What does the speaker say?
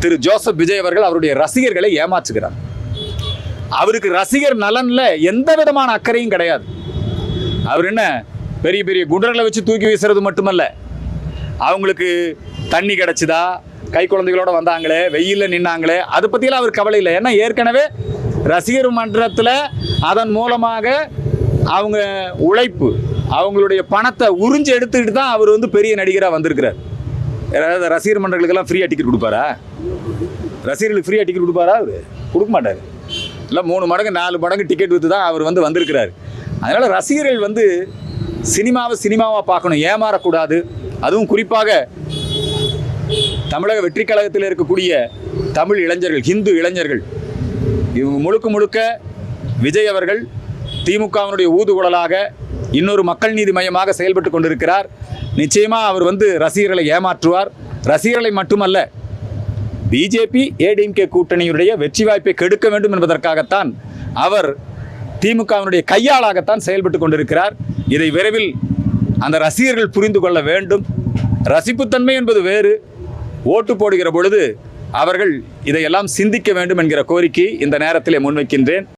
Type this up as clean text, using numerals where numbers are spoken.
திரு Joseph Vijay அவர்கள் அவருடைய ரசிகர்களை ஏமாற்றுகிறார். அவருக்கு ரசிகர் நலன்ல எந்த விதமான அக்கறையும் கிடையாது. அவர் என்ன பெரிய பெரிய குண்டர்களை வச்சு தூக்கி வீசுறது மட்டுமல்ல, அவங்களுக்கு தண்ணி கிடைச்சதா, கை குழந்தைகளோட வந்தாங்களே, வெயிலில் நின்னாங்களே, அதை பற்றியெல்லாம் அவர் கவலை இல்லை. ஏன்னா ஏற்கனவே ரசிகர் மன்றத்தில் அதன் மூலமாக அவங்க உழைப்பு, அவங்களுடைய பணத்தை உறிஞ்சு எடுத்துக்கிட்டு தான் அவர் வந்து பெரிய நடிகராக வந்திருக்கிறார். ஏதாவது ரசிகர் மன்றங்களுக்கெல்லாம் ஃப்ரீயாக டிக்கெட் கொடுப்பாரா? ரசிகர்களுக்கு ஃப்ரீயாக டிக்கெட் கொடுப்பாரா? அவர் கொடுக்க மாட்டார். இல்லை 3 மடங்கு 4 மடங்கு டிக்கெட் விற்று தான் அவர் வந்து வந்திருக்கிறார். அதனால் ரசிகர்கள் வந்து சினிமாவாக பார்க்கணும், ஏமாறக்கூடாது. அதுவும் குறிப்பாக தமிழக வெற்றி கழகத்தில் இருக்கக்கூடிய தமிழ் இளைஞர்கள், ஹிந்து இளைஞர்கள், இவங்க முழுக்க விஜய் அவர்கள் திமுகவினுடைய ஊதுகுழலாக இன்னொரு மக்கள் நீதி மையமாக செயல்பட்டு கொண்டிருக்கிறார். நிச்சயமாக அவர் வந்து ரசிகர்களை ஏமாற்றுவார். ரசிகர்களை மட்டுமல்ல, பிஜேபி ஏடிஎம்கே கூட்டணியுடைய வெற்றி வாய்ப்பை கெடுக்க வேண்டும் என்பதற்காகத்தான் அவர் திமுகவினுடைய கையாளாகத்தான் செயல்பட்டு கொண்டிருக்கிறார். இதை விரைவில் அந்த ரசிகர்கள் புரிந்து கொள்ள வேண்டும். ரசிப்புத்தன்மை என்பது வேறு, ஓட்டு போடுகிற பொழுது அவர்கள் இதையெல்லாம் சிந்திக்க வேண்டும் என்கிற கோரிக்கை இந்த நேரத்திலே முன்வைக்கின்றேன்.